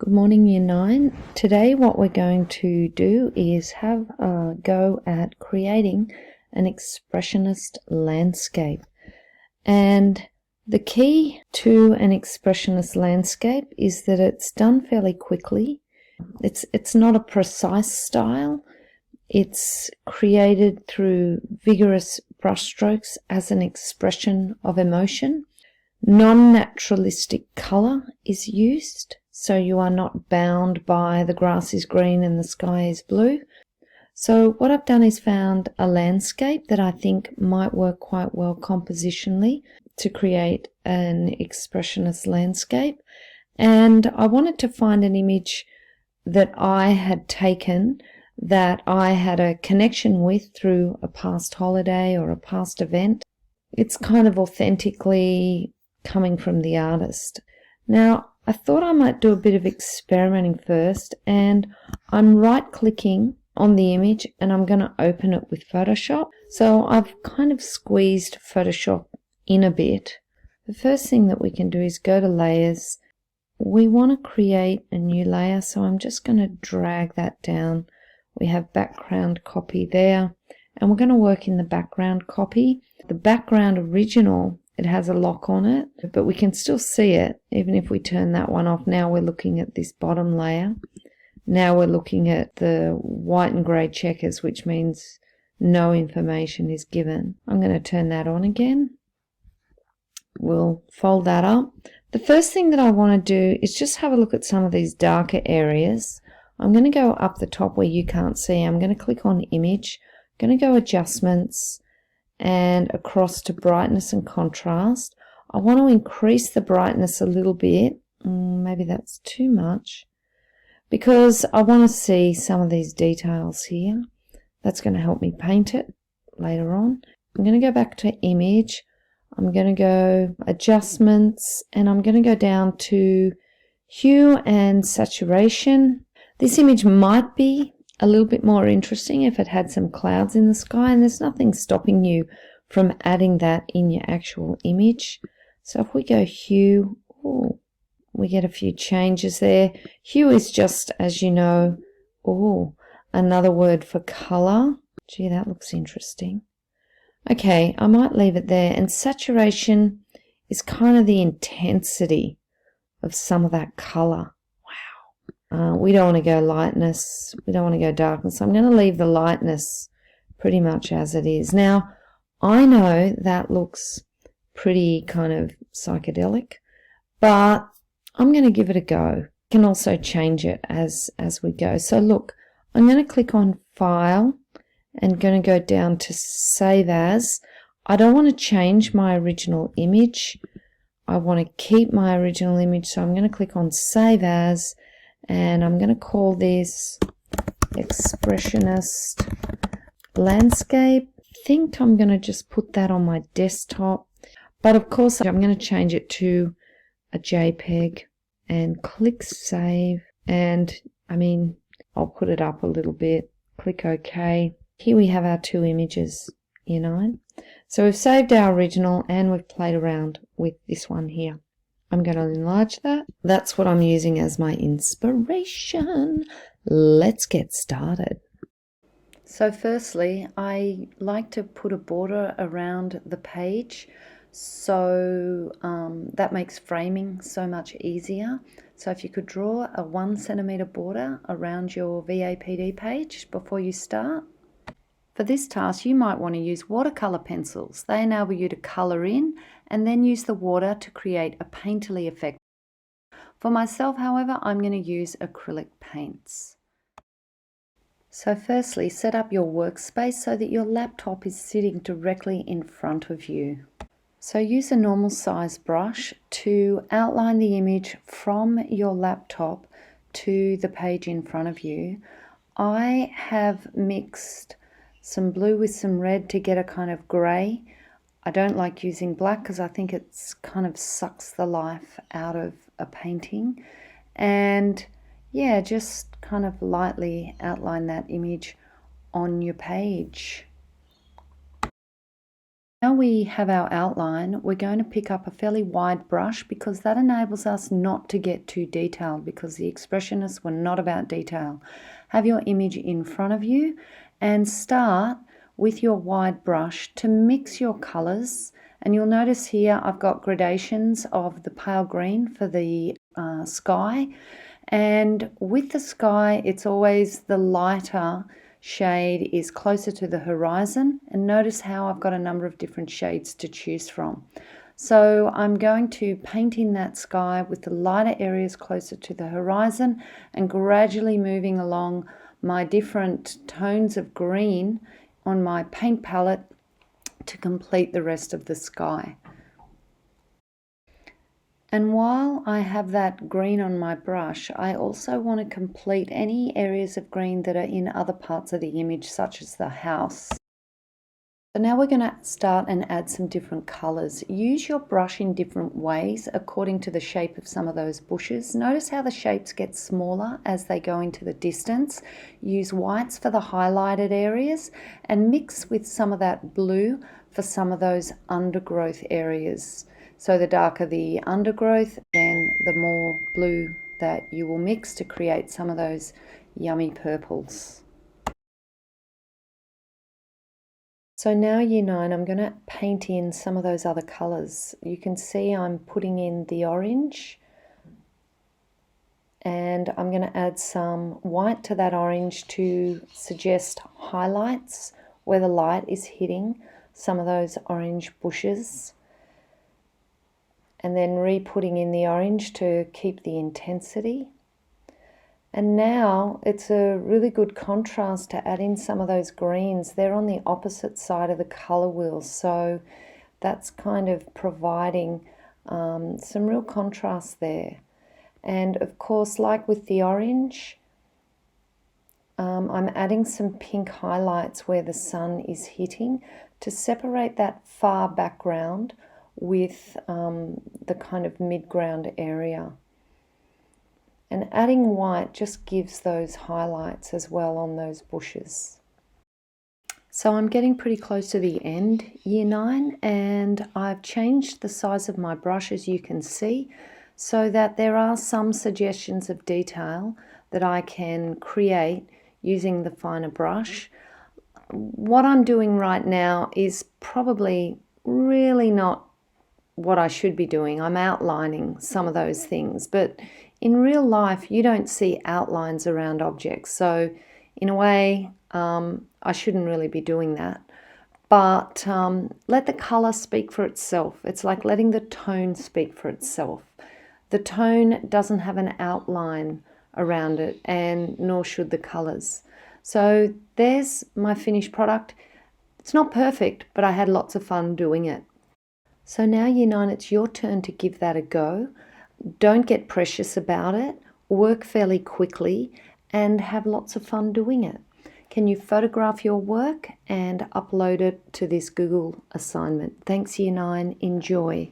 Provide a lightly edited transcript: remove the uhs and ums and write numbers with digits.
Good morning, Year 9. Today what we're going to do is have a go at creating an expressionist landscape. And the key to an expressionist landscape is that it's done fairly quickly. It's not a precise style. It's created through vigorous brushstrokes as an expression of emotion. Non-naturalistic colour is used, so you are not bound by the grass is green and the sky is blue. So what I've done is found a landscape that I think might work quite well compositionally to create an expressionist landscape. And I wanted to find an image that I had taken that I had a connection with through a past holiday or a past event. It's kind of authentically coming from the artist. Now, I thought I might do a bit of experimenting first, and I'm right-clicking on the image and I'm going to open it with Photoshop. So I've kind of squeezed Photoshop in a bit. The first thing that we can do is go to Layers. We want to create a new layer, so I'm just going to drag that down. We have background copy there, and we're going to work in the background copy. The background original, it has a lock on it, but we can still see it even if we turn that one off. Now we're looking at this bottom layer. Now we're looking at the white and grey checkers, which means no information is given. I'm going to turn that on again. We'll fold that up. The first thing that I want to do is just have a look at some of these darker areas. I'm going to go up the top where you can't see. I'm going to click on Image. I'm going to go Adjustments and across to Brightness and Contrast. I want to increase the brightness a little bit. Maybe that's too much, because I want to see some of these details here. That's going to help me paint it later on. I'm going to go back to Image. I'm going to go Adjustments, and I'm going to go down to Hue and Saturation. This image might be a little bit more interesting if it had some clouds in the sky, and there's nothing stopping you from adding that in your actual image. So if we go Hue, we get a few changes there. Hue is just, as you know, another word for color. Gee, that looks interesting. Okay, I might leave it there. And saturation is kind of the intensity of some of that color. We don't want to go lightness, we don't want to go darkness. I'm going to leave the lightness pretty much as it is. Now, I know that looks pretty kind of psychedelic, but I'm going to give it a go. You can also change it as we go. So look, I'm going to click on File and going to go down to Save As. I don't want to change my original image. I want to keep my original image, so I'm going to click on Save As. And I'm going to call this Expressionist Landscape. I think I'm going to just put that on my desktop. But of course, I'm going to change it to a JPEG and click Save. And I'll put it up a little bit. Click OK. Here we have our two images, Year 9. So we've saved our original and we've played around with this one here. I'm going to enlarge that. That's what I'm using as my inspiration. Let's get started. So firstly, I like to put a border around the page, so that makes framing so much easier. So if you could draw a 1 centimeter border around your VAPD page before you start. For this task, you might want to use watercolor pencils. They enable you to color in and then use the water to create a painterly effect. For myself, however, I'm going to use acrylic paints. So firstly, set up your workspace so that your laptop is sitting directly in front of you. So use a normal size brush to outline the image from your laptop to the page in front of you. I have mixed some blue with some red to get a kind of grey. I don't like using black because I think it's kind of sucks the life out of a painting. And yeah, just kind of lightly outline that image on your page. Now we have our outline, we're going to pick up a fairly wide brush because that enables us not to get too detailed, because the Expressionists were not about detail. Have your image in front of you and start with your wide brush to mix your colours. And you'll notice here I've got gradations of the pale green for the sky. And with the sky, it's always the lighter shade is closer to the horizon, and notice how I've got a number of different shades to choose from. So I'm going to paint in that sky with the lighter areas closer to the horizon and gradually moving along my different tones of green on my paint palette to complete the rest of the sky. And while I have that green on my brush, I also want to complete any areas of green that are in other parts of the image, such as the house. So now we're going to start and add some different colours. Use your brush in different ways according to the shape of some of those bushes. Notice how the shapes get smaller as they go into the distance. Use whites for the highlighted areas and mix with some of that blue for some of those undergrowth areas. So the darker the undergrowth, then the more blue that you will mix to create some of those yummy purples. So now Year 9, I'm going to paint in some of those other colours. You can see I'm putting in the orange, and I'm going to add some white to that orange to suggest highlights where the light is hitting some of those orange bushes. And then re-putting in the orange to keep the intensity. And now it's a really good contrast to add in some of those greens. They're on the opposite side of the colour wheel, so that's kind of providing some real contrast there. And of course, like with the orange, I'm adding some pink highlights where the sun is hitting to separate that far background with the kind of mid-ground area. And adding white just gives those highlights as well on those bushes. So I'm getting pretty close to the end, Year 9, and I've changed the size of my brush, as you can see, so that there are some suggestions of detail that I can create using the finer brush. What I'm doing right now is probably really not what I should be doing. I'm outlining some of those things, but in real life you don't see outlines around objects, so in a way I shouldn't really be doing that. But let the color speak for itself. It's like letting the tone speak for itself. The tone doesn't have an outline around it, and nor should the colors. So there's my finished product. It's not perfect, but I had lots of fun doing it. So now Year 9, it's your turn to give that a go. Don't get precious about it. Work fairly quickly and have lots of fun doing it. Can you photograph your work and upload it to this Google assignment? Thanks Year 9. Enjoy.